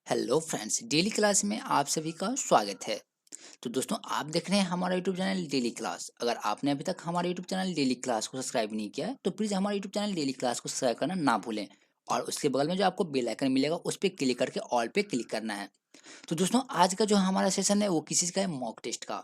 Hello friends, daily class में आप सभी का स्वागत है। तो दोस्तों, आप देख रहे हैं हमारा यूट्यूब चैनल डेली क्लास। अगर आपने अभी तक हमारे यूट्यूब चैनल डेली क्लास को सब्सक्राइब नहीं किया है तो प्लीज़ हमारे यूट्यूब चैनल डेली क्लास को सब्सक्राइब करना ना भूलें। और उसके बगल में जो आपको बेल आइकन मिलेगा उस पर क्लिक करके ऑल पे क्लिक करना है। तो दोस्तों, आज का जो हमारा सेशन है वो किसी चीज़ का है, मॉक टेस्ट का।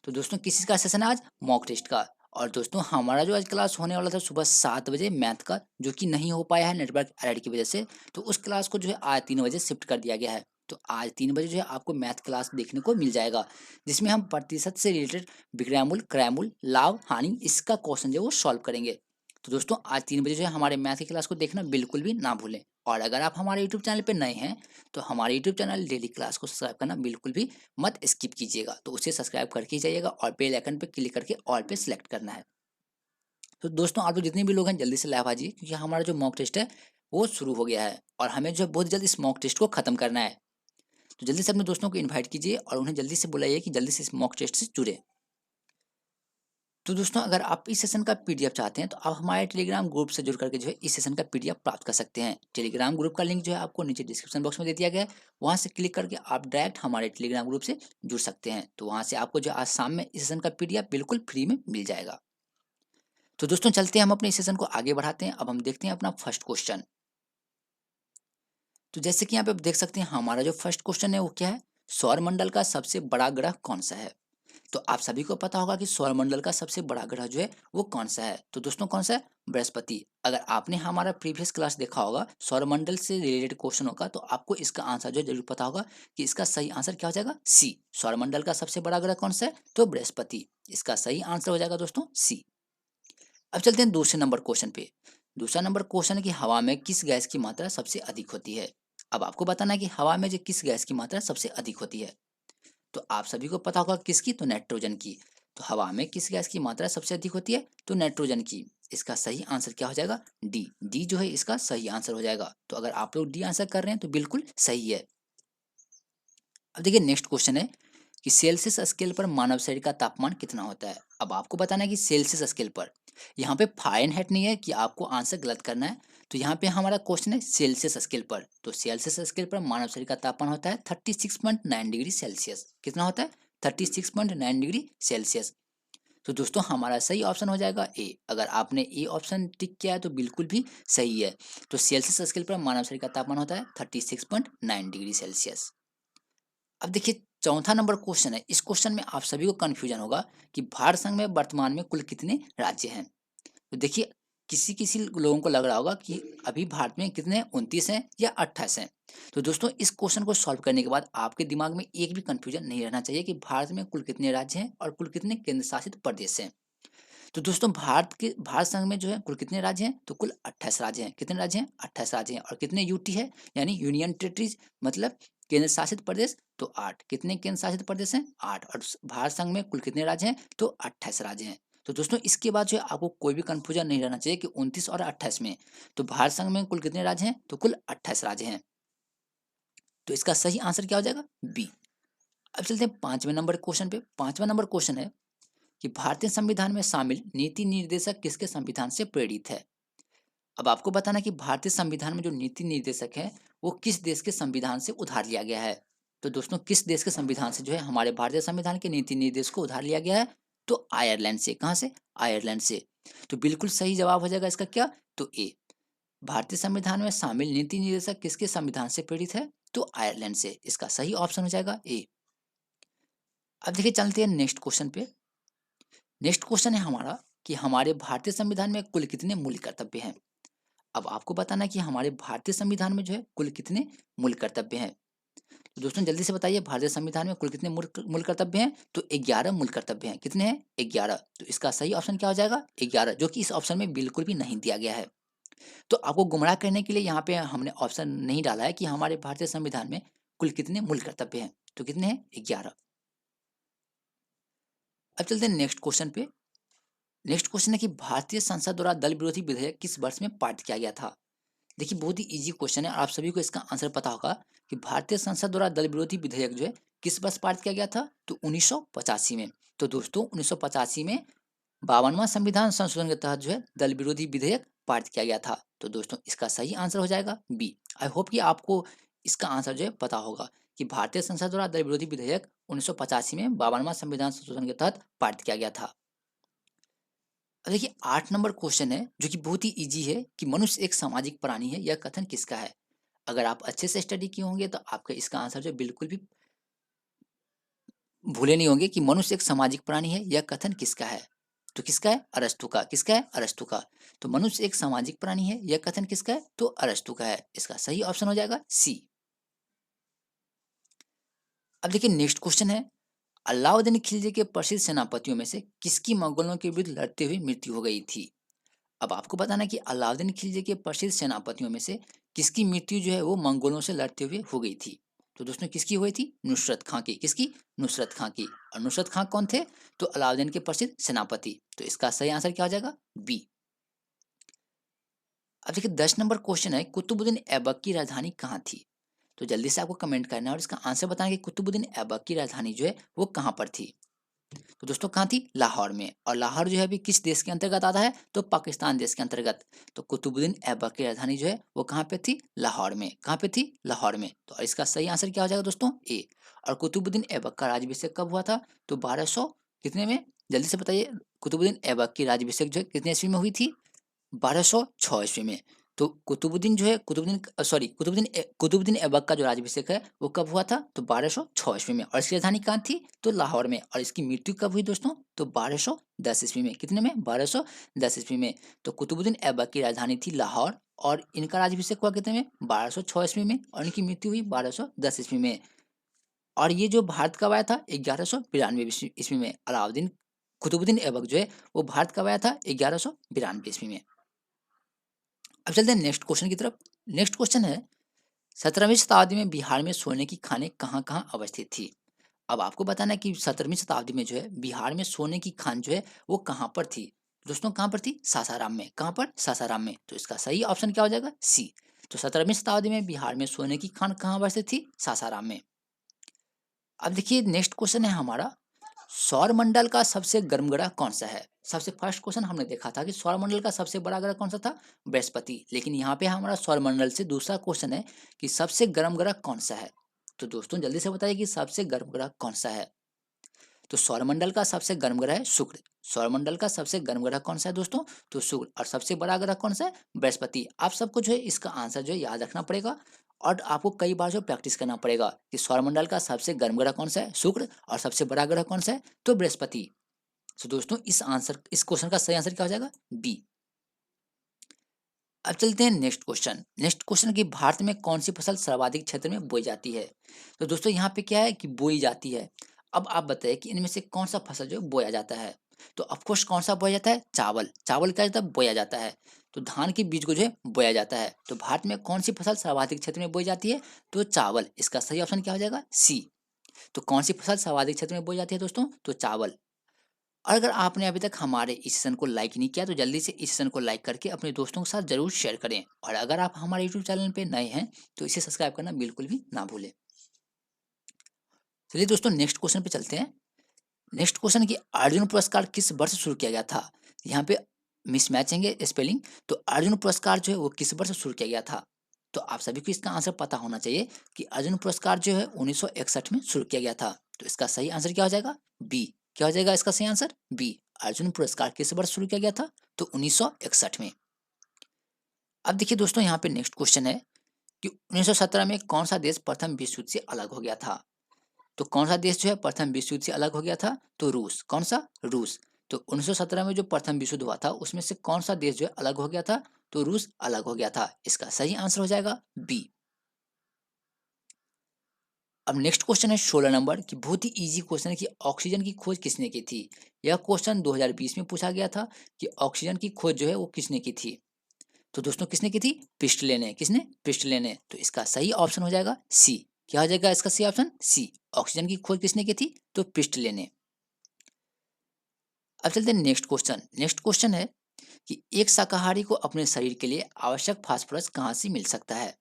तो दोस्तों, किस चीज़ का सेशन है आज? मॉक टेस्ट का। और दोस्तों, हमारा जो आज क्लास होने वाला था सुबह 7 बजे मैथ का, जो कि नहीं हो पाया है नेटवर्क एरर की वजह से। तो उस क्लास को जो है आज 3 बजे शिफ्ट कर दिया गया है। तो आज 3 बजे जो है आपको मैथ क्लास देखने को मिल जाएगा, जिसमें हम प्रतिशत से रिलेटेड विक्रयमूल्य, क्रयमूल्य, लाभ, हानि, इसका क्वेश्चन जो है वो सॉल्व करेंगे। तो दोस्तों, आज 3 बजे जो है हमारे मैथ की क्लास को देखना बिल्कुल भी ना भूलें। और अगर आप हमारे यूट्यूब चैनल पर नए हैं तो हमारे यूट्यूब चैनल डेली क्लास को सब्सक्राइब करना बिल्कुल भी मत स्किप कीजिएगा। तो उसे सब्सक्राइब करके ही जाइएगा और बेल आइकन पे क्लिक करके ऑल पे सिलेक्ट करना है। तो दोस्तों, आप लोग जितने भी लोग हैं जल्दी से लाइव आ जाइए, क्योंकि हमारा जो मॉक टेस्ट है वो शुरू हो गया है और हमें जो है बहुत जल्द इस मॉक टेस्ट को खत्म करना है। तो जल्दी से अपने दोस्तों को इन्वाइट कीजिए और उन्हें जल्दी से बुलाइए कि जल्दी से इस मॉक टेस्ट से जुड़े। तो दोस्तों, अगर आप इस सेशन का पीडीएफ चाहते हैं तो आप हमारे टेलीग्राम ग्रुप से जुड़ करके जो है इस सेशन का पीडीएफ प्राप्त कर सकते हैं। टेलीग्राम ग्रुप का लिंक जो है आपको नीचे डिस्क्रिप्शन बॉक्स में दे दिया गया है। वहां से क्लिक करके आप डायरेक्ट हमारे टेलीग्राम ग्रुप से जुड़ सकते हैं। तो वहां से आपको जो आज शाम में इस सेशन का पीडीएफ बिल्कुल फ्री में मिल जाएगा। तो दोस्तों, चलते हैं हम अपने इस सेशन को आगे बढ़ाते हैं। अब हम देखते हैं अपना फर्स्ट क्वेश्चन। तो जैसे कि यहाँ पे आप देख सकते हैं हमारा जो फर्स्ट क्वेश्चन है वो क्या है? सौर मंडल का सबसे बड़ा ग्रह कौन सा है? तो आप सभी को पता होगा कि सौरमंडल का सबसे बड़ा ग्रह जो है वो कौन सा है? तो दोस्तों, कौन सा है? बृहस्पति। अगर आपने हमारा प्रीवियस क्लास देखा होगा सौरमंडल से रिलेटेड क्वेश्चन होगा तो आपको इसका आंसर जो है जरूर पता होगा कि इसका सही आंसर क्या हो जाएगा? सी। सौरमंडल का सबसे बड़ा ग्रह कौन सा है? तो बृहस्पति। इसका सही आंसर हो जाएगा दोस्तों सी। अब चलते हैं दूसरे नंबर क्वेश्चन पे। दूसरा नंबर क्वेश्चन है कि हवा में किस गैस की मात्रा सबसे अधिक होती है? अब आपको बताना है कि हवा में जो किस गैस की मात्रा सबसे अधिक होती है। तो आप सभी को पता होगा किसकी? तो नाइट्रोजन की। तो हवा में किस गैस की मात्रा सबसे अधिक होती है? तो नाइट्रोजन की। इसका सही आंसर क्या हो जाएगा? डी। डी जो है इसका सही आंसर हो जाएगा। तो अगर आप लोग डी आंसर कर रहे हैं तो बिल्कुल सही है। अब देखिए नेक्स्ट क्वेश्चन है कि सेल्सियस स्केल पर मानव शरीर का तापमान कितना होता है? अब आपको बताना है कि सेल्सियस स्केल पर, यहाँ पे फारेनहाइट नहीं है कि आपको आंसर गलत करना है। तो यहाँ पे हमारा क्वेश्चन है सेल्सियस स्केल पर। तो सेल्सियस स्केल पर मानव शरीर का तापमान होता है 36.9 डिग्री सेल्सियस। कितना होता है? 36.9 डिग्री सेल्सियस। तो दोस्तों, हमारा सही ऑप्शन हो जाएगा ए। अगर आपने ए ऑप्शन टिक किया है तो बिल्कुल भी सही है। तो सेल्सियस स्केल पर मानव शरीर का तापमान होता है 36.9 डिग्री सेल्सियस। अब देखिए चौथा नंबर क्वेश्चन है। इस क्वेश्चन में आप सभी को कंफ्यूजन होगा कि भारत संघ में वर्तमान में कुल कितने राज्य हैं। तो देखिए, किसी किसी लोगों को लग रहा होगा कि अभी भारत में कितने 29 हैं या 28 हैं। तो दोस्तों, इस क्वेश्चन को सॉल्व करने के बाद आपके दिमाग में एक भी कंफ्यूजन नहीं रहना चाहिए कि भारत में कुल कितने राज्य हैं और कुल कितने केंद्र शासित प्रदेश हैं। तो दोस्तों, भारत संघ में जो है कुल कितने राज्य हैं? तो कुल 28 राज्य हैं। कितने राज्य हैं? 28 राज्य हैं। और कितने यूटी है, यानी यूनियन टेरिटरीज, मतलब केंद्र शासित प्रदेश? तो 8। कितने केंद्र शासित प्रदेश हैं? 8। और भारत संघ में कुल कितने राज्य हैं? तो 28 राज्य हैं। तो दोस्तों, इसके बाद जो है आपको कोई भी कंफ्यूजन नहीं रहना चाहिए कि 29 और 28 में। तो भारत संघ में कुल कितने राज्य हैं? तो कुल 28 राज्य हैं। तो इसका सही आंसर क्या हो जाएगा? बी। अब चलते हैं पांचवें नंबर क्वेश्चन पे। पांचवा नंबर क्वेश्चन है कि भारतीय संविधान में शामिल नीति निर्देशक किसके संविधान से प्रेरित है? अब आपको बताना कि भारतीय संविधान में जो नीति निर्देशक है वो किस देश के संविधान से उधार लिया गया है। तो दोस्तों, किस देश के संविधान से जो है हमारे भारतीय संविधान के नीति निर्देश को उधार लिया गया है? तो आयरलैंड से। कहाँ से? आयरलैंड से। तो बिल्कुल सही जवाब हो जाएगा इसका क्या? तो ए। भारतीय संविधान में शामिल नीति निर्देशक किसके संविधान से प्रेरित है? तो आयरलैंड से। इसका सही ऑप्शन हो जाएगा ए। अब देखिए चलते हैं नेक्स्ट क्वेश्चन पे। नेक्स्ट क्वेश्चन है हमारा कि हमारे भारतीय संविधान में कुल कितने मूल कर्तव्य हैं। अब आपको बताना है कि हमारे भारतीय संविधान में जो है कुल कितने मूल कर्तव्य हैं। तो दोस्तों, जल्दी से बताइए भारतीय संविधान में कुल कितने मूल कर्तव्य हैं? तो 11 मूल कर्तव्य हैं। कितने हैं? 11। तो इसका सही ऑप्शन क्या हो जाएगा? 11, जो कि इस ऑप्शन में बिल्कुल भी नहीं दिया गया है। तो आपको गुमराह करने के लिए यहाँ पे हमने ऑप्शन नहीं डाला है कि हमारे भारतीय संविधान में कुल कितने मूल कर्तव्य हैं। तो कितने हैं? 11। अब चलते हैं नेक्स्ट क्वेश्चन पे। नेक्स्ट क्वेश्चन है कि भारतीय संसद द्वारा दल विरोधी विधेयक किस वर्ष में पारित किया गया था? देखिए, बहुत ही इजी क्वेश्चन है और आप सभी को इसका आंसर पता होगा कि भारतीय संसद द्वारा दल विरोधी विधेयक जो है किस वर्ष पारित किया गया था? तो 1985 में। तो दोस्तों, 1985 में 52वां संविधान संशोधन के तहत जो है दल विरोधी विधेयक पारित किया गया था। तो दोस्तों, इसका सही आंसर हो जाएगा बी। आई होप कि आपको इसका आंसर जो है पता होगा कि भारतीय संसद द्वारा दल विरोधी विधेयक 1985 में 52वां संविधान संशोधन के तहत पारित किया गया था। अब देखिए 8 नंबर क्वेश्चन है जो कि बहुत ही इजी है कि मनुष्य एक सामाजिक प्राणी है, यह कथन किसका है? अगर आप अच्छे से स्टडी किए होंगे तो आपका इसका आंसर जो बिल्कुल भी भूले नहीं होंगे कि मनुष्य एक सामाजिक प्राणी है, यह कथन किसका है? तो किसका है? अरस्तु का। किसका है? अरस्तु का। तो मनुष्य एक सामाजिक प्राणी है, यह कथन किसका है? तो अरस्तु का है। इसका सही ऑप्शन हो जाएगा सी। अब देखिए नेक्स्ट क्वेश्चन है, अलाउद्दीन खिलजी के प्रसिद्ध सेनापतियों में से किसकी मंगोलों के विरुद्ध लड़ते हुए मृत्यु हो गई थी? अब आपको बताना है कि अलाउद्दीन खिलजी के प्रसिद्ध सेनापतियों में से किसकी मृत्यु जो है वो मंगोलों से लड़ते हुए हो गई थी? तो दोस्तों किसकी हुई थी? नुसरत खां की। किसकी? नुसरत खां की। और नुसरत खां कौन थे? तो अलाउद्दीन के प्रसिद्ध सेनापति। तो इसका सही आंसर क्या हो जाएगा? बी। अब देखिए 10 नंबर क्वेश्चन है, कुतुबुद्दीन ऐबक की राजधानी कहाँ थी? तो जल्दी से आपको कमेंट करना है और इसका आंसर बताना कि कुतुबुद्दीन ऐबक की राजधानी जो है वो कहाँ पर थी? तो दोस्तों कहाँ थी? लाहौर में। और लाहौर जो है अभी किस देश के अंतर्गत आता है? तो पाकिस्तान देश के अंतर्गत। तो कुतुबुद्दीन ऐबक की राजधानी जो है वो कहाँ पे थी? लाहौर में। कहाँ पे थी? लाहौर में। तो इसका सही आंसर क्या हो जाएगा दोस्तों? ए। और कुतुबुद्दीन ऐबक का राज्याभिषेक कब हुआ था? तो 1200 कितने में? जल्दी से बताइए। कुतुबुद्दीन ऐबक की राज्याभिषेक जो है कितने ईस्वी में हुई थी? 1206 ईस्वी में। तो कुतुबुद्दीन जो है कुतुबुद्दीन ऐबक का जो राज्याभिषेक है वो कब हुआ था? तो 1206 ईस्वी में। और इसकी राजधानी कहाँ थी? तो लाहौर में। और इसकी मृत्यु कब हुई दोस्तों? तो 1210 ईस्वी में। कितने में? 1210 ईस्वी में। तो कुतुबुद्दीन ऐबक की राजधानी थी लाहौर और इनका राज्याभिषेक हुआ कितने में? 1206 ईस्वी में। और इनकी मृत्यु हुई 1210 ईस्वी में। और ये जो भारत कब आया था? 1192 ईस्वी में। अलाउद्दीन कुतुबुद्दीन ऐबक जो है वो भारत कब आया था? 1192 ईस्वी में। अब चलते हैं नेक्स्ट क्वेश्चन की तरफ। नेक्स्ट क्वेश्चन है, 17वीं शताब्दी में बिहार में सोने की खानें कहाँ कहाँ अवस्थित थी? अब आपको बताना है कि 17वीं शताब्दी में जो है बिहार में सोने की खान जो है वो कहाँ पर थी? दोस्तों कहाँ पर थी? सासाराम में। कहाँ पर? सासाराम में। तो इसका सही ऑप्शन क्या हो जाएगा? सी। तो 17वीं शताब्दी में बिहार में सोने की खान कहाँ अवस्थित थी? सासाराम में। अब देखिए नेक्स्ट क्वेश्चन है हमारा, सौर मंडल का सबसे गर्म ग्रह कौन सा है? सबसे फर्स्ट क्वेश्चन हमने देखा था कि सौर मंडल का सबसे बड़ा ग्रह कौन सा था? बृहस्पति। लेकिन यहाँ पे हमारा सौर मंडल से दूसरा क्वेश्चन है कि सबसे गर्म ग्रह कौन सा है? तो दोस्तों जल्दी से बताइए कि सबसे गर्म ग्रह कौन सा है? तो सौरमंडल का सबसे गर्म ग्रह है शुक्र। सौरमंडल का सबसे गर्म ग्रह कौन सा है दोस्तों? तो शुक्र। और सबसे बड़ा ग्रह कौन सा है? बृहस्पति। आप सबको जो है इसका आंसर जो है याद रखना पड़ेगा और आपको कई बार जो प्रैक्टिस करना पड़ेगा कि सौरमंडल का सबसे गर्म ग्रह कौन सा है? शुक्र। और सबसे बड़ा ग्रह कौन सा है? तो बृहस्पति। तो दोस्तों इस क्वेश्चन का सही आंसर क्या हो जाएगा? बी। अब चलते हैं नेक्स्ट क्वेश्चन। नेक्स्ट क्वेश्चन कि भारत में कौन सी फसल सर्वाधिक क्षेत्र में बोई जाती है? तो दोस्तों यहाँ पे क्या है कि बोई जाती है। अब आप बताइए कि इनमें से कौन सा फसल जो है बोया जाता है? तो ऑफकोर्स कौन सा बोया जाता है? चावल। चावल क्या जाता है? बोया जाता है। तो धान के बीज को जो है बोया जाता है। तो भारत में कौन सी फसल सर्वाधिक क्षेत्र में बोई जाती है? तो चावल। इसका सही ऑप्शन क्या हो जाएगा? सी। तो कौन सी फसल सर्वाधिक क्षेत्र में बोई जाती है दोस्तों? तो चावल। और अगर आपने अभी तक हमारे इस सेशन को लाइक नहीं किया तो जल्दी से इस सेशन को लाइक करके अपने दोस्तों के साथ जरूर शेयर करें। और अगर आप हमारे यूट्यूब चैनल पे नए हैं तो इसे सब्सक्राइब करना बिल्कुल भी ना भूलें। चलिए दोस्तों नेक्स्ट क्वेश्चन पे चलते हैं। नेक्स्ट क्वेश्चन कि अर्जुन पुरस्कार किस वर्ष शुरू किया गया था? यहाँ पे मिसमैचिंग है स्पेलिंग। तो अर्जुन पुरस्कार जो है वो किस वर्ष शुरू किया गया था? तो आप सभी को इसका आंसर पता होना चाहिए कि अर्जुन पुरस्कार जो है 1961 में शुरू किया गया था। तो इसका सही आंसर क्या हो जाएगा? बी। क्या हो जाएगा इसका सही आंसर? बी। अर्जुन पुरस्कार किस वर्ष शुरू किया गया था? तो 1961 में। अब देखिए दोस्तों यहाँ पे नेक्स्ट क्वेश्चन है कि 1917 में कौन सा देश प्रथम विश्व युद्ध से अलग हो गया था? तो कौन सा देश जो है प्रथम विश्व युद्ध से अलग हो गया था? तो रूस। कौन सा? रूस। तो 1917 में जो प्रथम विश्व युद्ध हुआ था उसमें से कौन सा देश जो है अलग हो गया था? तो रूस अलग हो गया था। इसका सही आंसर हो जाएगा बी। अब नेक्स्ट क्वेश्चन है 16 नंबर की बहुत ही इजी क्वेश्चन है कि ऑक्सीजन की खोज किसने की थी? यह क्वेश्चन 2020 में पूछा गया था कि ऑक्सीजन की खोज जो है वो किसने की थी? तो दोस्तों किसने की थी? प्रिस्टले ने। किसने? प्रिस्टले ने। तो इसका सही ऑप्शन हो जाएगा सी। क्या हो जाएगा इसका सही ऑप्शन? सी। ऑक्सीजन की खोज किसने की थी? तो प्रिस्टले ने। अब चलते हैं नेक्स्ट क्वेश्चन। नेक्स्ट क्वेश्चन है कि एक शाकाहारी को अपने शरीर के लिए आवश्यक फास्फोरस कहाँ से मिल सकता है?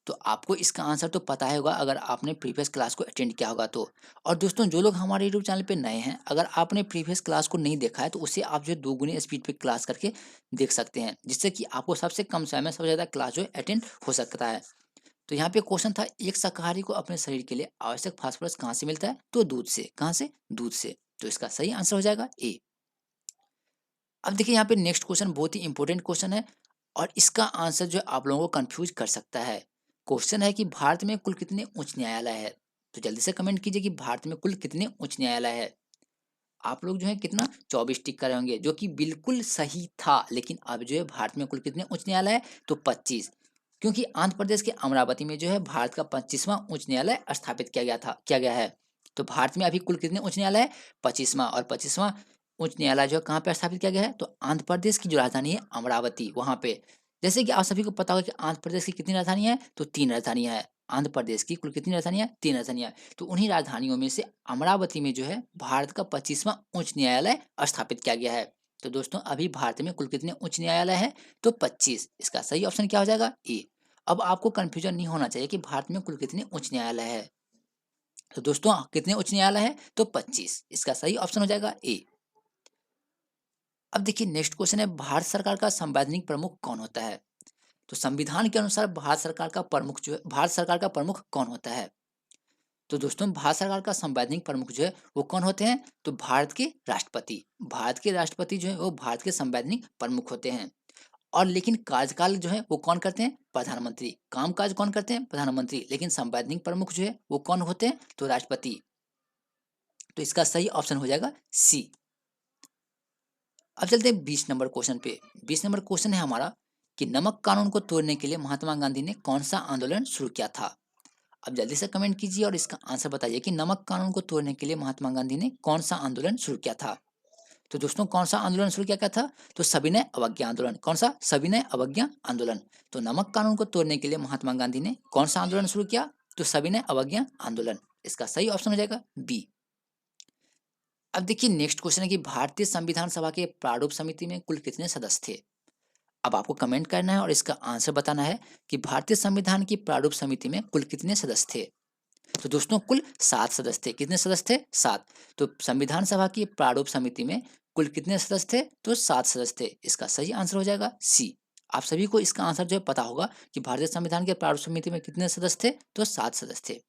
तो आपको इसका आंसर तो पता ही होगा अगर आपने प्रीवियस क्लास को अटेंड किया होगा तो। और दोस्तों जो लोग हमारे यूट्यूब चैनल पे नए हैं, अगर आपने प्रीवियस क्लास को नहीं देखा है तो उसे आप जो है 2 गुनी स्पीड पे क्लास करके देख सकते हैं, जिससे कि आपको सबसे कम समय में सबसे ज़्यादा क्लास जो है अटेंड हो सकता है। तो यहाँ पे क्वेश्चन था, एक शाकाहारी को अपने शरीर के लिए आवश्यक फास्फोरस कहाँ से मिलता है? तो दूध से। कहाँ से? दूध से। तो इसका सही आंसर हो जाएगा ए। अब देखिए यहाँ पे नेक्स्ट क्वेश्चन बहुत ही इंपॉर्टेंट क्वेश्चन है और इसका आंसर जो है आप लोगों को कंफ्यूज कर सकता है। क्वेश्चन है कि भारत में कुल कितने उच्च न्यायालय है? तो जल्दी से कमेंट कीजिए कि भारत में कुल कितने उच्च न्यायालय है। आप लोग जो है कितना 24 टिक कर रहे होंगे, जो कि बिल्कुल सही था। लेकिन अब जो है भारत में कुल कितने उच्च न्यायालय है? तो 25। क्योंकि आंध्र प्रदेश के अमरावती में जो है भारत का 25वां उच्च न्यायालय स्थापित किया गया है। तो भारत में अभी कुल कितने उच्च न्यायालय है? 25वां। और 25वां उच्च न्यायालय जो है कहाँ पे स्थापित किया गया है? तो आंध्र प्रदेश की जो राजधानी है अमरावती, वहां पे। जैसे कि आप सभी को पता होगा कि आंध्र प्रदेश की कितनी राजधानियां है? तो 3 राजधानियां है। आंध्र प्रदेश की कुल कितनी राजधानियां? 3 राजधानियां। तो उन्हीं राजधानियों में से अमरावती में जो है भारत का 25वां उच्च न्यायालय स्थापित किया गया है। तो दोस्तों अभी भारत में कुल कितने उच्च न्यायालय है? तो 25। इसका सही ऑप्शन क्या हो जाएगा? ए। अब आपको कंफ्यूजन नहीं होना चाहिए कि भारत में कुल कितने उच्च न्यायालय है। तो दोस्तों कितने उच्च न्यायालय है? तो 25। इसका सही ऑप्शन हो जाएगा ए। अब देखिए नेक्स्ट क्वेश्चन है, भारत सरकार का संवैधानिक प्रमुख कौन होता है? तो संविधान के अनुसार भारत सरकार का प्रमुख कौन होता है? तो दोस्तों भारत सरकार का संवैधानिक प्रमुख जो है वो कौन होते हैं? तो भारत के राष्ट्रपति। भारत के राष्ट्रपति जो है वो भारत के संवैधानिक प्रमुख होते हैं। और लेकिन कार्यकाल जो है वो कौन करते हैं? प्रधानमंत्री। कामकाज कौन करते हैं? प्रधानमंत्री। लेकिन संवैधानिक प्रमुख जो है वो कौन होते हैं? तो राष्ट्रपति। तो इसका सही ऑप्शन हो जाएगा सी। अब चलते हैं 20 नंबर क्वेश्चन पे। 20 नंबर क्वेश्चन है हमारा कि नमक कानून को तोड़ने के लिए महात्मा गांधी ने कौन सा आंदोलन शुरू किया था? अब जल्दी से कमेंट कीजिए और इसका आंसर बताइए कि नमक कानून को तोड़ने के लिए महात्मा गांधी ने कौन सा आंदोलन शुरू किया था? तो दोस्तों कौन सा आंदोलन शुरू किया गया था? तो सविनय अवज्ञा आंदोलन। कौन सा? सविनय अवज्ञा आंदोलन। तो नमक कानून को तोड़ने के लिए महात्मा गांधी ने कौन सा आंदोलन शुरू किया? तो सविनय अवज्ञा आंदोलन। इसका सही ऑप्शन हो जाएगा बी। अब देखिए नेक्स्ट क्वेश्चन है कि भारतीय संविधान सभा के प्रारूप समिति में कुल कितने सदस्य थे? अब आपको कमेंट करना है और इसका आंसर बताना है कि भारतीय संविधान की प्रारूप समिति में कुल कितने सदस्य थे। तो दोस्तों कुल 7 सदस्य थे। कितने सदस्य थे? 7। तो संविधान सभा की प्रारूप समिति में कुल कितने सदस्य थे? तो 7 सदस्य थे। इसका सही आंसर हो जाएगा सी। आप सभी को इसका आंसर जो है पता होगा कि भारतीय संविधान के प्रारूप समिति में कितने सदस्य थे? तो 7 सदस्य थे।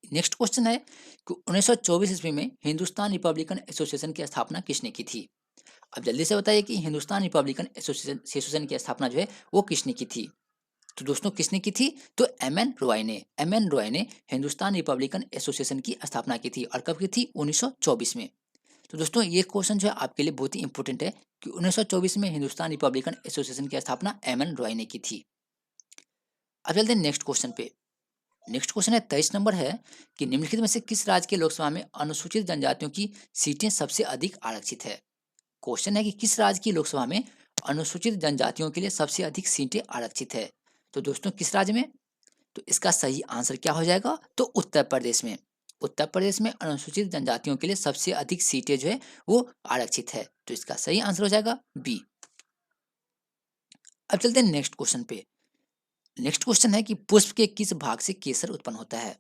नेक्स्ट क्वेश्चन है कि 1924 ईस्वी में हिंदुस्तान रिपब्लिकन एसोसिएशन की स्थापना किसने की थी? अब जल्दी से बताइए कि हिंदुस्तान रिपब्लिकन एसोसिएशन की स्थापना जो है वो किसने की थी? तो दोस्तों किसने की थी? तो एम एन रॉय ने हिंदुस्तान रिपब्लिकन एसोसिएशन की स्थापना की थी। और कब की थी? 1924 में। तो दोस्तों ये क्वेश्चन जो है आपके लिए बहुत ही इंपॉर्टेंट है कि 1924 में हिंदुस्तान रिपब्लिकन एसोसिएशन की स्थापना एम एन रॉय ने की थी। अब चलते हैं नेक्स्ट क्वेश्चन पे। नेक्स्ट क्वेश्चन है 23 नंबर है कि निम्नलिखित में से किस राज्य के लोकसभा में अनुसूचित जनजातियों की सीटें सबसे अधिक आरक्षित है? क्वेश्चन है कि किस राज्य की लोकसभा में अनुसूचित जनजातियों के लिए सबसे अधिक सीटें आरक्षित है? तो दोस्तों किस राज्य में? तो इसका सही आंसर क्या हो जाएगा? तो उत्तर प्रदेश में। उत्तर प्रदेश में अनुसूचित जनजातियों के लिए सबसे अधिक सीटें जो है वो आरक्षित है। तो इसका सही आंसर हो जाएगा बी। अब चलते हैं नेक्स्ट क्वेश्चन पे। नेक्स्ट क्वेश्चन है कि पुष्प के किस भाग से केसर उत्पन्न होता है?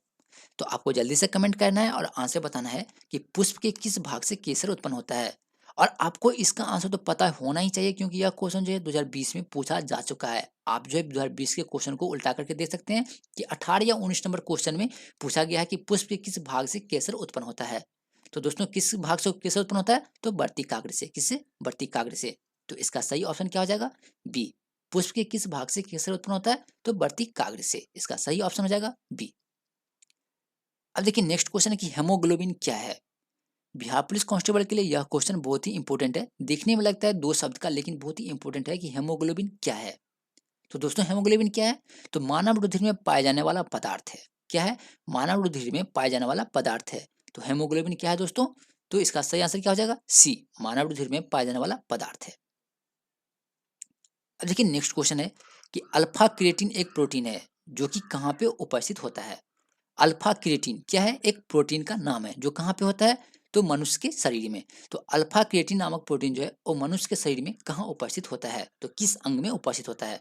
तो आपको जल्दी से कमेंट करना है और आंसर बताना है कि पुष्प के किस भाग से केसर उत्पन्न होता है। और आपको इसका आंसर तो पता होना ही चाहिए क्योंकि यह क्वेश्चन जो है 2020 में पूछा जा चुका है। आप जो है 2020 के क्वेश्चन को उल्टा करके देख सकते हैं कि 18 या 19 नंबर क्वेश्चन में पूछा गया है कि पुष्प के किस भाग से केसर उत्पन्न होता है। तो दोस्तों किस भाग से केसर उत्पन्न होता है? तो बढ़ती काग्र से। किससे? बढ़ती काग्र से। तो इसका सही ऑप्शन क्या हो जाएगा? बी। पुष्प के किस भाग से केसर उत्पन्न होता है? तो बढ़ती काग्र से। इसका सही ऑप्शन हो जाएगा बी। अब देखिए नेक्स्ट क्वेश्चन है कि हेमोग्लोबिन क्या है? बिहार पुलिस कांस्टेबल के लिए यह क्वेश्चन बहुत ही इंपॉर्टेंट है। देखने में लगता है 2 शब्द का, लेकिन बहुत ही इंपॉर्टेंट है कि हेमोग्लोबिन क्या है। तो दोस्तों हेमोग्लोबिन क्या है? तो मानव रुधिर में पाए जाने वाला पदार्थ है। क्या है? मानव रुधिर में पाए जाने वाला पदार्थ है। तो हेमोग्लोबिन क्या है दोस्तों? तो इसका सही आंसर क्या हो जाएगा? सी। मानव रुधिर में पाए जाने वाला पदार्थ है। अब देखिए नेक्स्ट क्वेश्चन है कि अल्फा क्रिएटिन एक प्रोटीन है जो कि कहाँ पे उपस्थित होता है? अल्फा क्रिएटिन क्या है? एक प्रोटीन का नाम है जो कहाँ पे होता है? तो मनुष्य के शरीर में। तो अल्फा क्रिएटिन नामक प्रोटीन जो है वो मनुष्य के शरीर में कहाँ उपस्थित होता है? तो किस अंग में उपस्थित होता है?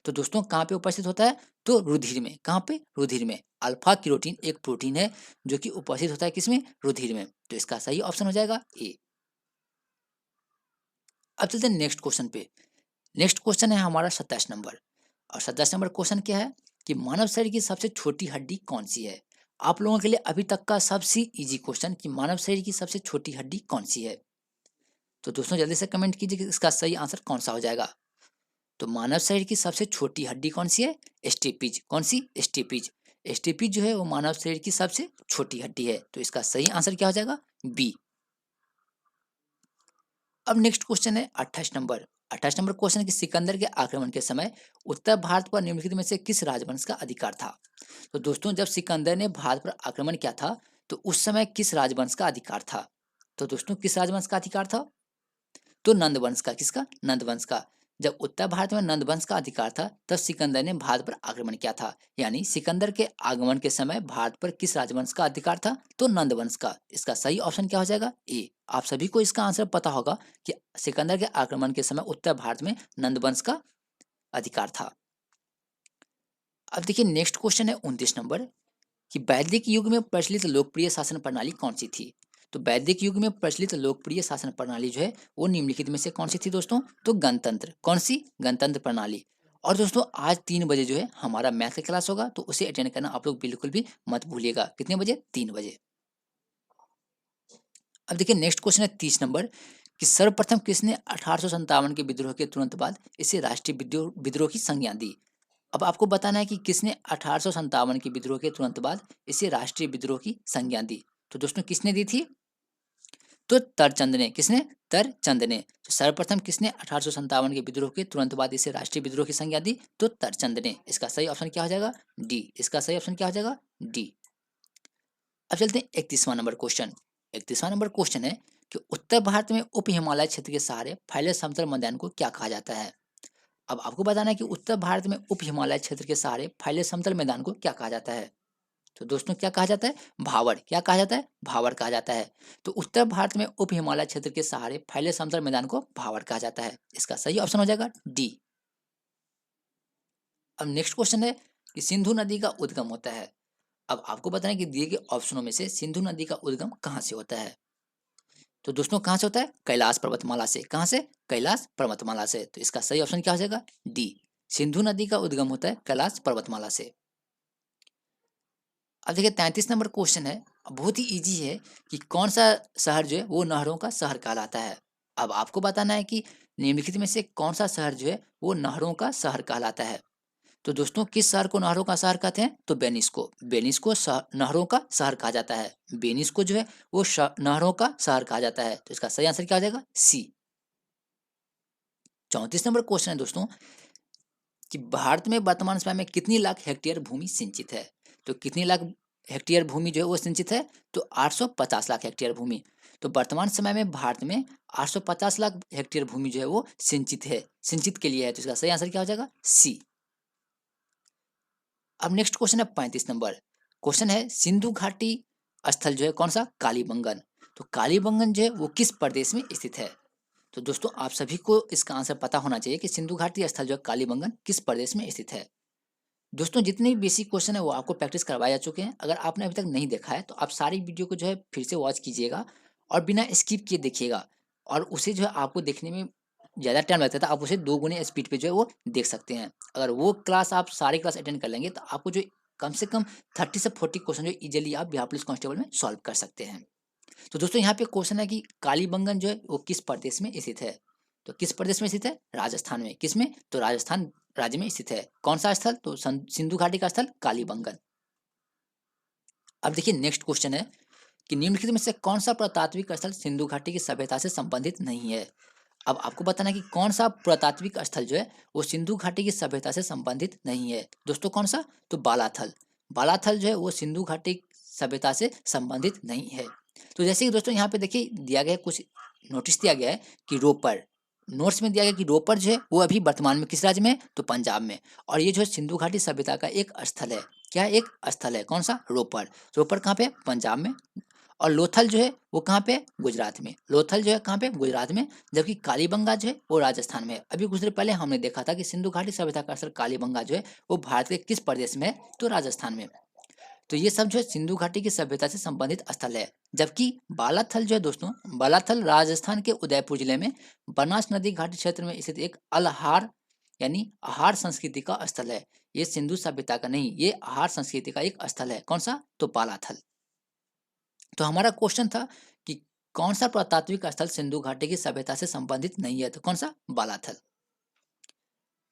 तो दोस्तों कहाँ पे उपस्थित होता है? तो रुधिर में। कहाँ पे? रुधिर में। अल्फा क्रिएटिन एक प्रोटीन है जो कि उपस्थित होता है किसमें? रुधिर में। तो इसका सही ऑप्शन हो जाएगा ए। अब चलते हैं नेक्स्ट क्वेश्चन पे। नेक्स्ट क्वेश्चन है हमारा 27 नंबर। और 27 नंबर क्वेश्चन क्या है कि मानव शरीर की सबसे छोटी हड्डी कौन सी है। आप लोगों के लिए अभी तक का सबसे इजी क्वेश्चन कि मानव शरीर की सबसे छोटी हड्डी कौन सी है। तो दोस्तों जल्दी से कमेंट कीजिए कि इसका सही आंसर कौन सा हो जाएगा। तो मानव शरीर की सबसे छोटी हड्डी कौन सी है? स्टेपीज। कौन सी? स्टेपीज। स्टेपीज जो है वो मानव शरीर की सबसे छोटी हड्डी है। तो इसका सही आंसर क्या हो जाएगा? बी। अब नेक्स्ट क्वेश्चन है 28 नंबर। 28 नंबर क्वेश्चन कि सिकंदर के आक्रमण के समय उत्तर भारत पर निम्नलिखित में से किस राजवंश का अधिकार था। तो दोस्तों जब सिकंदर ने भारत पर आक्रमण किया था तो उस समय किस राजवंश का अधिकार था। तो दोस्तों किस राजवंश का अधिकार था? तो नंद वंश का। किसका? नंद वंश का। जब उत्तर भारत में नंद वंश का अधिकार था तब सिकंदर ने भारत पर आक्रमण किया था। यानी सिकंदर के आगमन के समय भारत पर किस राजवंश का अधिकार था? तो नंद वंश का। इसका सही ऑप्शन क्या हो जाएगा? ए। आप सभी को इसका आंसर पता होगा कि सिकंदर के आक्रमण के समय उत्तर भारत में नंद वंश का अधिकार था। अब देखिए नेक्स्ट क्वेश्चन है 29 नंबर कि वैदिक युग में प्रचलित लोकप्रिय शासन प्रणाली कौन सी थी। तो वैदिक युग में प्रचलित लोकप्रिय शासन प्रणाली जो है वो निम्नलिखित में से कौन सी थी दोस्तों? तो गणतंत्र। कौन सी? गणतंत्र प्रणाली। और दोस्तों आज 3 बजे जो है हमारा मैथ का क्लास होगा तो उसे अटेंड करना आप लोग बिल्कुल भी मत भूलिएगा। कितने बजे? 3 बजे। अब देखिए नेक्स्ट क्वेश्चन है 30 नंबर कि सर्वप्रथम किसने 1857 के विद्रोह के तुरंत बाद इसे राष्ट्रीय विद्रोह की संज्ञा दी। अब आपको बताना है कि किसने 1857 के विद्रोह के तुरंत बाद इसे राष्ट्रीय विद्रोह की संज्ञा दी। तो दोस्तों किसने दी थी? तो तरचंद ने। किसने? तरचंद ने। तो सर्वप्रथम किसने 1857 के विद्रोह के तुरंत बाद इसे राष्ट्रीय विद्रोह की संज्ञा दी? तो तरचंद ने। इसका सही ऑप्शन क्या हो जाएगा? डी। इसका सही ऑप्शन क्या हो जाएगा? डी। अब चलते हैं 31वां नंबर क्वेश्चन। 31वां नंबर क्वेश्चन है कि उत्तर भारत में उप हिमालय क्षेत्र के सहारे फैले समतल मैदान को क्या कहा जाता है। अब आपको बताना है कि उत्तर भारत में उप हिमालय क्षेत्र के सहारे फैले समतल मैदान को क्या कहा जाता है। तो दोस्तों क्या कहा जाता है? भावर। क्या कहा जाता है? भावर कहा जाता है। तो उत्तर भारत में उप हिमालय क्षेत्र के सहारे फैले समतल मैदान को भावर कहा जाता है। इसका सही ऑप्शन हो जाएगा डी। अब नेक्स्ट क्वेश्चन है कि सिंधु नदी का उद्गम होता है। अब आपको बताना है कि दिए गए ऑप्शनों में से सिंधु नदी का उद्गम कहाँ से होता है। तो दोस्तों कहाँ से होता है? कैलाश पर्वतमाला से। कहाँ से? कैलाश पर्वतमाला से। तो इसका सही ऑप्शन क्या हो जाएगा? डी। सिंधु नदी का उद्गम होता है कैलाश पर्वतमाला से। अब देखिए 33 नंबर क्वेश्चन है। बहुत ही इजी है कि कौन सा शहर जो है वो नहरों का शहर कहलाता है। अब आपको बताना है कि निम्नलिखित में से कौन सा शहर जो है वो नहरों का शहर कहलाता है। तो दोस्तों किस शहर को नहरों का शहर कहते हैं? तो वेनिस को। वेनिस को नहरों का शहर कहा जाता है। वेनिस को जो है वो नहरों का शहर कहा जाता है। तो इसका सही आंसर क्या हो जाएगा? सी। 34 नंबर क्वेश्चन है दोस्तों कि भारत में वर्तमान समय में कितनी लाख हेक्टेयर भूमि सिंचित है। तो कितनी लाख हेक्टेयर भूमि जो है वो सिंचित है? तो 850 लाख हेक्टेयर भूमि। तो वर्तमान समय में भारत में 850 लाख हेक्टेयर भूमि जो है वो सिंचित है, सिंचित के लिए है। तो इसका सही आंसर क्या हो जाएगा? सी। अब नेक्स्ट क्वेश्चन है 35 नंबर। क्वेश्चन है सिंधु घाटी स्थल जो है कौन सा? कालीबंगन। तो कालीबंगन जो है वो किस प्रदेश में स्थित है। तो दोस्तों आप सभी को इसका आंसर पता होना चाहिए कि सिंधु घाटी स्थल जो है कालीबंगन किस प्रदेश में स्थित है। दोस्तों जितने भी बेसिक क्वेश्चन है वो आपको प्रैक्टिस करवाए जा चुके हैं। अगर आपने अभी तक नहीं देखा है तो आप सारी वीडियो को जो है फिर से वॉच कीजिएगा और बिना स्किप किए देखिएगा। और उसे जो है आपको देखने में ज़्यादा टाइम लगता था, आप उसे 2 गुने स्पीड पे जो है वो देख सकते हैं। अगर वो क्लास आप सारी क्लास अटेंड कर लेंगे तो आपको जो कम से कम 30 से 40 क्वेश्चन जो इजीली आप बिहार पुलिस कांस्टेबल में सॉल्व कर सकते हैं। तो दोस्तों यहाँ पे क्वेश्चन है कि कालीबंगन जो है वो किस प्रदेश में स्थित है। तो किस प्रदेश में स्थित है? राजस्थान में। किस में? तो राजस्थान राज्य में स्थित है। कौन सा स्थल? तो सिंधु घाटी का स्थल कालीबंगन। अब देखिए नेक्स्ट क्वेश्चन है कि निम्नलिखित में से कौन सा पुरातात्विक स्थल सिंधु घाटी की सभ्यता से संबंधित नहीं है। अब आपको बताना है कि कौन सा पुरातात्विक स्थल जो है वो सिंधु घाटी की सभ्यता से संबंधित नहीं है। दोस्तों कौन सा? तो बालाथल। बालाथल जो है वो सिंधु घाटी सभ्यता से संबंधित नहीं है। तो जैसे कि दोस्तों यहाँ पे देखिए दिया गया कुछ नोटिस दिया गया है कि रोपर, नोट्स में दिया गया कि रोपर जो है वो अभी वर्तमान में किस राज्य में है? तो पंजाब में। और ये जो है सिंधु घाटी सभ्यता का एक स्थल है। क्या? एक स्थल है। कौन सा? रोपर। रोपर कहाँ पे? पंजाब में। और लोथल जो है वो कहाँ पे? गुजरात में। लोथल जो है कहाँ पे? गुजरात में। जबकि कालीबंगा जो है वो राजस्थान में है। अभी कुछ देर पहले हमने देखा था कि सिंधु घाटी सभ्यता का स्थल कालीबंगा जो है वो भारत के किस प्रदेश में है? तो राजस्थान में। तो ये सब जो है सिंधु घाटी की सभ्यता से संबंधित स्थल है। जबकि बालाथल जो है दोस्तों, बालाथल राजस्थान के उदयपुर जिले में बनास नदी घाटी क्षेत्र में स्थित एक अल्हार यानी आहार संस्कृति का स्थल है। ये सिंधु सभ्यता का नहीं, ये आहार संस्कृति का एक स्थल है। कौन सा? तो बालाथल। तो हमारा क्वेश्चन था कि कौन सा पुरातात्विक स्थल सिंधु घाटी की सभ्यता से संबंधित नहीं है? तो कौन सा? बालाथल।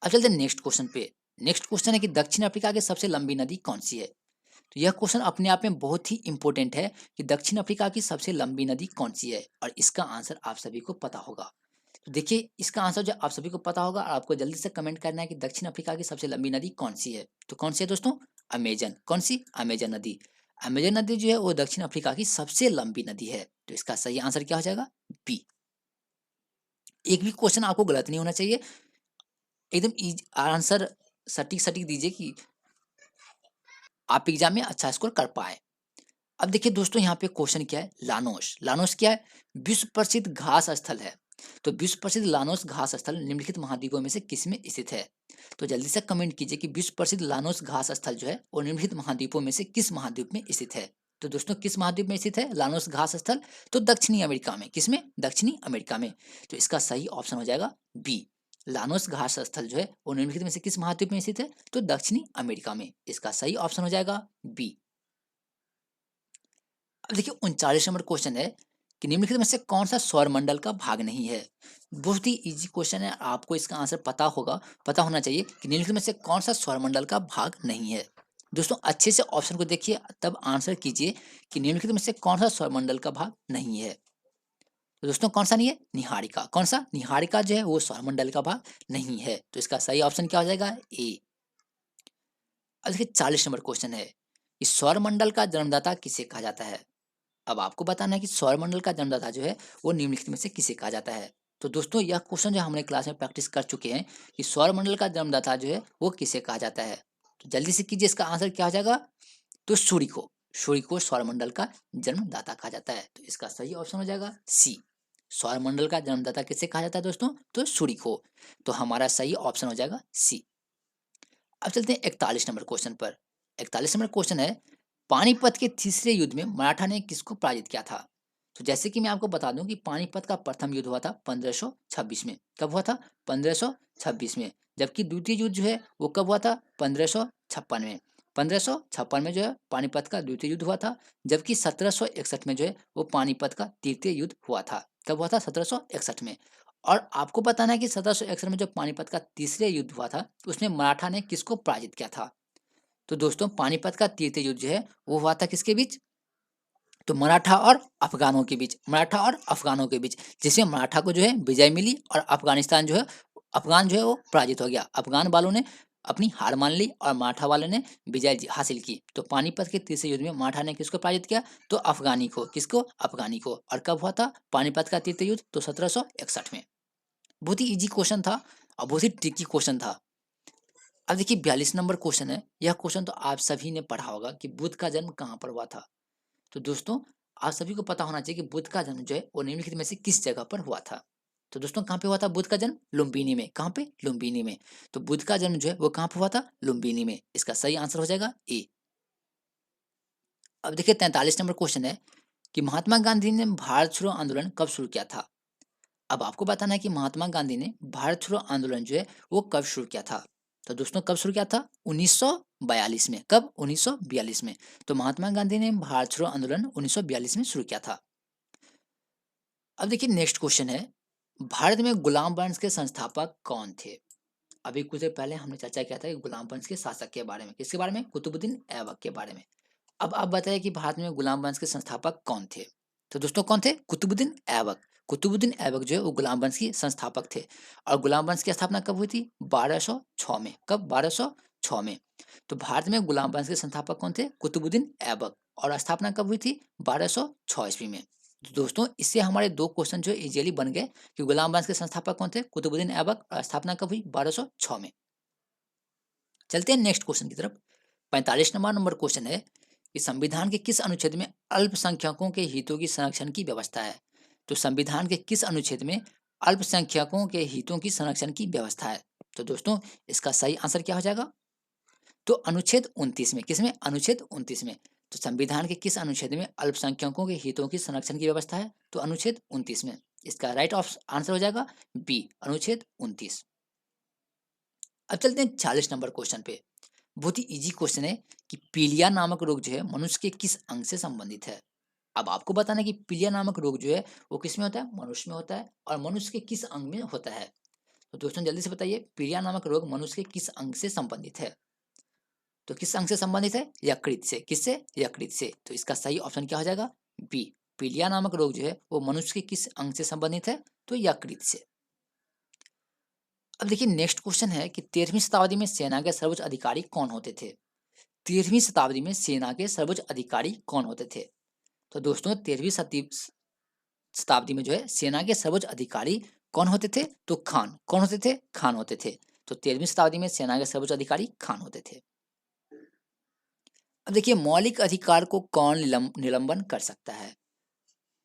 अब चलते हैं नेक्स्ट क्वेश्चन पे। नेक्स्ट क्वेश्चन है कि दक्षिण अफ्रीका की सबसे लंबी नदी कौन सी है? तो यह क्वेश्चन अपने आप में बहुत ही इंपॉर्टेंट है कि दक्षिण अफ्रीका की सबसे लंबी नदी कौन सी है, और इसका आंसर आप सभी को पता होगा। तो देखिए, इसका आंसर जो आप सभी को पता होगा, आपको जल्दी से कमेंट करना है कि दक्षिण अफ्रीका की सबसे लंबी नदी कौन सी है। तो कौन सी है दोस्तों? अमेजन। कौन सी? अमेजन नदी। अमेजन नदी जो है वो दक्षिण अफ्रीका की सबसे लंबी नदी है। तो इसका सही आंसर क्या हो जाएगा? बी। एक भी क्वेश्चन आपको गलत नहीं होना चाहिए, एकदम आंसर सटीक सटीक दीजिए कि आप एग्जाम में अच्छा स्कोर कर पाए। अब देखिए दोस्तों, यहाँ पे क्वेश्चन क्या है? लानोस। लानोस क्या है? विश्व प्रसिद्ध घास स्थल है। तो विश्व प्रसिद्ध लानोस घास स्थल निम्नलिखित महाद्वीपों में से किस में स्थित है? तो जल्दी से कमेंट कीजिए कि विश्व प्रसिद्ध लानोस घास स्थल जो है वो निम्नलिखित महाद्वीपों में से किस महाद्वीप में स्थित है? तो दोस्तों, किस महाद्वीप में स्थित है लानोस घास स्थल? तो दक्षिणी अमेरिका में। किसमें? दक्षिणी अमेरिका में। तो इसका सही ऑप्शन हो जाएगा बी। लानोस घास स्थल जो है वो निम्नलिखित में से किस महाद्वीप में स्थित है? तो दक्षिणी अमेरिका में। इसका सही ऑप्शन हो जाएगा बी। अब देखिए 39 नंबर क्वेश्चन है कि निम्नलिखित में से कौन सा सौरमंडल का भाग नहीं है? बहुत ही इजी क्वेश्चन है, आपको इसका आंसर पता होगा, पता होना चाहिए कि निम्नलिखित में से कौन सा सौरमंडल का भाग नहीं है। दोस्तों अच्छे से ऑप्शन को देखिए, तब आंसर कीजिए कि निम्नलिखित में से कौन सा सौरमंडल का भाग नहीं है। तो दोस्तों कौन सा नहीं है? निहारिका। कौन सा? निहारिका जो है वो सौरमंडल का भाग नहीं है। तो इसका सही ऑप्शन क्या हो जाएगा? ए। अब देखिए 40 नंबर क्वेश्चन है कि सौरमंडल का जन्मदाता किसे कहा जाता है? अब आपको बताना है कि सौरमंडल का जन्मदाता जो है वो निम्नलिखित में से किसे कहा जाता है। तो दोस्तों यह क्वेश्चन जो हमने क्लास में प्रैक्टिस कर चुके हैं कि सौरमंडल का जन्मदाता जो है वो किसे कहा जाता है। तो जल्दी से कीजिए, इसका आंसर क्या हो जाएगा? तो सूर्य को। सूर्य को सौरमंडल का जन्मदाता कहा जाता है। तो इसका सही ऑप्शन हो जाएगा सी। सौरमंडल का जन्मदाता किसे कहा जाता है दोस्तों? तो सूर्य को। तो हमारा सही ऑप्शन हो जाएगा सी। अब चलते हैं 41 नंबर क्वेश्चन पर। 41 नंबर क्वेश्चन है, पानीपत के तीसरे युद्ध में मराठा ने किसको पराजित किया था? तो जैसे कि मैं आपको बता दूं कि पानीपत का प्रथम युद्ध हुआ था 1526 में। कब हुआ था? 1526 में। जबकि द्वितीय युद्ध जो है वो कब हुआ था? 1556 में। 1556 में जो है पानीपत का द्वितीय युद्ध हुआ था। जबकि 1761 में जो है वो पानीपत का तृतीय युद्ध हुआ था। कब हुआ था? 1761 में। और आपको बताना है कि 1761 में जो पानीपत का तीसरे युद्ध हुआ था उसमें मराठा ने किसको पराजित किया था? तो दोस्तों पानीपत का तृतीय युद्ध जो है वो हुआ था किसके बीच? तो मराठा और अफगानों के बीच। मराठा और अफगानों के बीच, जिसमें मराठा को जो है विजय मिली और अफगानिस्तान जो है, अफगान जो है वो पराजित हो गया। अफगान वालों ने अपनी हार मान ली और मराठा वालों ने विजय हासिल की। तो पानीपत के तीसरे युद्ध में मराठा ने किसको पराजित किया? तो अफगानी को। किसको? अफगानी को। और कब हुआ था पानीपत का तृतीय युद्ध? तो 1761 में। बहुत ही इजी क्वेश्चन था और बहुत ही ट्रिकी क्वेश्चन था। अब देखिए 42 नंबर क्वेश्चन है। यह क्वेश्चन तो आप सभी ने पढ़ा होगा कि बुद्ध का जन्म कहाँ पर हुआ था। तो दोस्तों आप सभी को पता होना चाहिए कि बुद्ध का जन्म जो है वो निम्नलिखित में से किस जगह पर हुआ था। तो दोस्तों कहाँ पे हुआ था बुद्ध का जन्म? लुम्बिनी में। कहाँ पे? लुम्बिनी में। तो बुद्ध का जन्म जो है वो कहाँ पे हुआ था? लुम्बिनी में। इसका सही आंसर हो जाएगा ए। अब देखिए 43 नंबर क्वेश्चन है कि महात्मा गांधी ने भारत छोड़ो आंदोलन कब शुरू किया था? अब आपको बताना है कि महात्मा गांधी ने भारत छोड़ो आंदोलन जो है वो कब शुरू किया था। तो दोस्तों कब शुरू किया था? 1942 में। कब? 1942 में। तो महात्मा गांधी ने भारत छोड़ो आंदोलन 1942 में शुरू किया था। अब देखिए नेक्स्ट क्वेश्चन है, भारत में गुलाम वंश के संस्थापक कौन थे? अभी कुछ देर पहले हमने चर्चा किया था कि गुलाम वंश के शासक के बारे में। किसके बारे में? कुतुबुद्दीन ऐबक के बारे में। अब आप बताइए कि भारत में गुलाम वंश के संस्थापक कौन थे? तो दोस्तों कौन थे? कुतुबुद्दीन ऐबक। कुतुबुद्दीन ऐबक जो है वो गुलाम वंश के संस्थापक थे। और गुलाम वंश की स्थापना कब हुई थी? 1206 में। कब? 1206 में। तो भारत में गुलाम वंश के संस्थापक कौन थे? कुतुबुद्दीन ऐबक। और स्थापना कब हुई थी? 1206 ईस्वी में। तो दोस्तों इससे हमारे दो क्वेश्चन जो इजीली बन गए कि गुलाम वंश के संस्थापक कौन थे? कुतुबुद्दीन ऐबक। और स्थापना कब हुई? 1206 में। चलते हैं नेक्स्ट क्वेश्चन की तरफ। 45 नंबर क्वेश्चन है कि संविधान के किस अनुच्छेद में अल्पसंख्यकों के हितों की संरक्षण की व्यवस्था है? तो संविधान के किस अनुच्छेद में अल्पसंख्यकों के हितों की संरक्षण की व्यवस्था है? तो दोस्तों इसका सही आंसर क्या हो जाएगा? तो अनुच्छेद 29 में। किसमें? अनुच्छेद 29 में। तो संविधान के किस अनुच्छेद में अल्पसंख्यकों के हितों की संरक्षण की व्यवस्था है? तो अनुच्छेद 29 में। इसका राइट ऑफ आंसर हो जाएगा बी, अनुच्छेद 29। अब चलते हैं 40 नंबर क्वेश्चन पे। बहुत ही इजी क्वेश्चन है कि पीलिया नामक रोग जो है मनुष्य के किस अंग से संबंधित है। अब आपको बताना है कि पीलिया नामक रोग जो है वो किस में होता है, मनुष्य में होता है, और मनुष्य के किस अंग में होता है। तो दोस्तों जल्दी से बताइए, पीलिया नामक रोग मनुष्य के किस अंग से संबंधित है। तो किस अंग से संबंधित है, यकृत से। किससे, यकृत से। तो इसका सही ऑप्शन क्या हो जाएगा, बी। पीलिया नामक रोग जो है वो मनुष्य के किस अंग से संबंधित है, तो यकृत से। अब देखिए नेक्स्ट क्वेश्चन है कि 13वीं शताब्दी में सेना के सर्वोच्च अधिकारी कौन होते थे। 13वीं शताब्दी में सेना के सर्वोच्च अधिकारी कौन होते थे। तो दोस्तों 13वीं शताब्दी में जो है सेना के सर्वोच्च अधिकारी कौन होते थे, तो खान। कौन होते थे, खान होते थे। तो 13वीं शताब्दी में सेना के सर्वोच्च अधिकारी खान होते थे। अब देखिए मौलिक अधिकार को कौन निलंबन कर सकता है।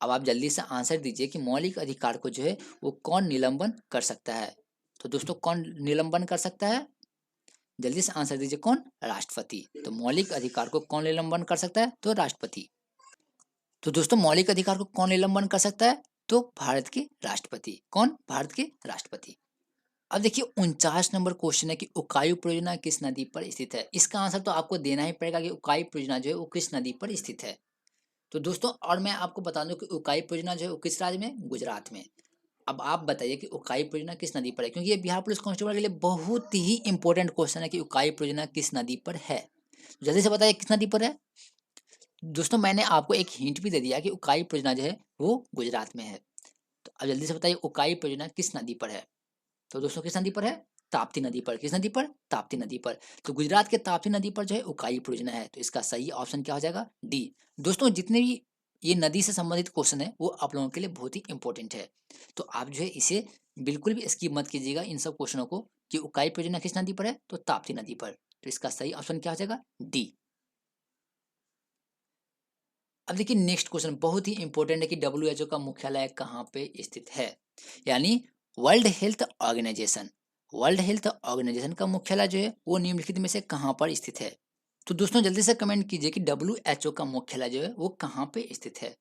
अब आप जल्दी से आंसर दीजिए कि मौलिक अधिकार को जो है वो कौन निलंबन कर सकता है। तो दोस्तों कौन निलंबन कर सकता है, जल्दी से आंसर दीजिए, कौन, राष्ट्रपति। तो मौलिक अधिकार को कौन निलंबन कर सकता है, तो राष्ट्रपति। तो दोस्तों मौलिक अधिकार को कौन निलंबन कर सकता है, तो भारत के राष्ट्रपति। कौन, भारत के राष्ट्रपति। अब देखिए 49 नंबर क्वेश्चन है कि उकाई परियोजना किस नदी पर स्थित है। इसका आंसर तो आपको देना ही पड़ेगा कि उकाई परियोजना जो है वो किस नदी पर स्थित है। तो दोस्तों और मैं आपको बता दूं कि उकाई परियोजना जो है वो किस राज्य में, गुजरात में। अब आप बताइए कि उकाई परियोजना किस नदी पर है, क्योंकि ये बिहार पुलिस कांस्टेबल के लिए बहुत ही इंपॉर्टेंट क्वेश्चन है कि उकाई परियोजना किस नदी पर है। जल्दी से बताइए किस नदी पर है। दोस्तों मैंने आपको एक हिंट भी दे दिया कि उकाई परियोजना जो है वो गुजरात में है। तो अब जल्दी से बताइए उकाई परियोजना किस नदी पर है। तो दोस्तों किस नदी पर है, ताप्ती नदी पर। किस नदी पर, ताप्ती नदी पर। तो गुजरात के ताप्ती नदी पर जो है उकाई परियोजना है। तो इसका सही ऑप्शन क्या हो जाएगा, डी। दोस्तों जितने भी ये नदी से संबंधित क्वेश्चन है वो आप लोगों के लिए बहुत ही इंपॉर्टेंट है। तो आप जो है इसे बिल्कुल भी स्किप मत कीजिएगा इन सब क्वेश्चनों को कि उकाई परियोजना किस नदी पर है, तो ताप्ती नदी पर। तो इसका सही ऑप्शन क्या हो जाएगा, डी। अब देखिए नेक्स्ट क्वेश्चन बहुत ही इंपॉर्टेंट है कि WHO का मुख्यालय कहाँ पे स्थित है। यानी world health organisation, world health organisation का मुख्यालय जो है वो निम्नलिखित में से कहाँ पर स्थित है। तो दोस्तों जल्दी से कमेंट कीजिए कि WHO का मुख्यालय जो है वो कहाँ पे स्थित है।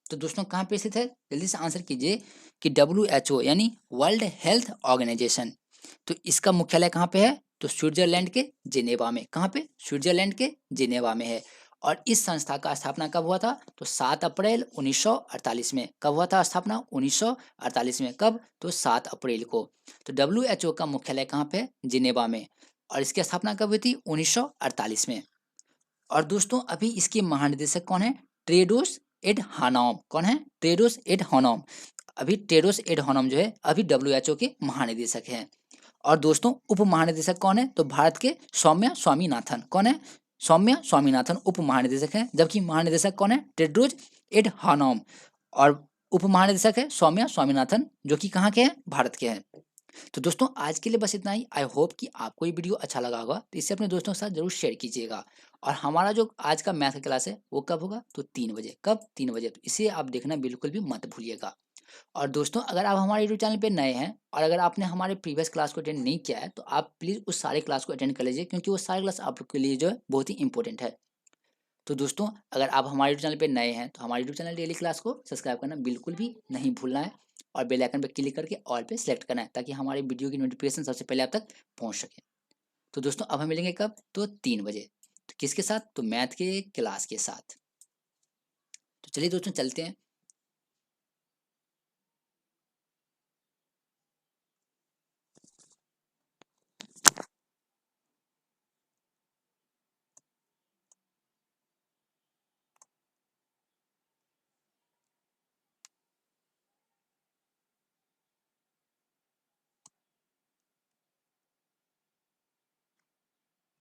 तो दोस्तों कहाँ पे स्थित है, जल्दी से आंसर कीजिए कि WHO यानी वर्ल्ड हेल्थ ऑर्गेनाइजेशन, तो इसका मुख्यालय कहाँ पे है, तो स्विट्जरलैंड के जिनेवा में। कहाँ पे, स्विट्जरलैंड के जिनेवा में है। और इस संस्था का स्थापना कब हुआ था, तो 7 अप्रैल 1948 में। कब हुआ था स्थापना, 1948 में। कब, तो 7 अप्रैल को। तो WHO का मुख्यालय कहाँ पे है, जिनेवा में। और इसकी स्थापना कब हुई थी, 1948 में। और दोस्तों अभी इसके महानिदेशक कौन है, टेड्रोस एडहानॉम। कौन है, टेड्रोस एडहानॉम। अभी टेड्रोस एडहानॉम जो है अभी WHO के महानिदेशक हैं। और दोस्तों उप महानिदेशक कौन है, तो भारत के सौम्या स्वामीनाथन। कौन है, सौम्या स्वामीनाथन उप महानिदेशक हैं। जबकि महानिदेशक कौन है, टेड्रोस एडहानॉम। और उप महानिदेशक है सौम्या स्वामीनाथन, जो कि कहाँ के हैं, भारत के हैं। तो दोस्तों आज के लिए बस इतना ही। आई होप कि आपको ये वीडियो अच्छा लगा होगा, तो इसे अपने दोस्तों के साथ जरूर शेयर कीजिएगा। और हमारा जो आज का मैथ का क्लास है वो कब होगा, तो 3 बजे। कब, 3 बजे। तो इसे आप देखना बिल्कुल भी मत भूलिएगा। और दोस्तों अगर आप हमारे यूट्यूब चैनल पे नए हैं और अगर आपने हमारे प्रीवियस क्लास को अटेंड नहीं किया है तो आप प्लीज़ उस सारे क्लास को अटेंड कर लीजिए, क्योंकि वो सारे क्लास आप लोग के लिए जो है बहुत ही इंपॉर्टेंट है। तो दोस्तों अगर आप हमारे यूट्यूब चैनल पे नए हैं तो हमारे यूट्यूब चैनल डेली क्लास को सब्सक्राइब करना बिल्कुल भी नहीं भूलना है। और बेल आइकन पे क्लिक करके ऑल पे सेलेक्ट करना है, ताकि हमारे वीडियो की नोटिफिकेशन सबसे पहले आप तक पहुंच सके। तो दोस्तों अब हम मिलेंगे कब, तो 3 बजे। तो किसके साथ, तो मैथ के क्लास के साथ। तो चलिए दोस्तों चलते हैं।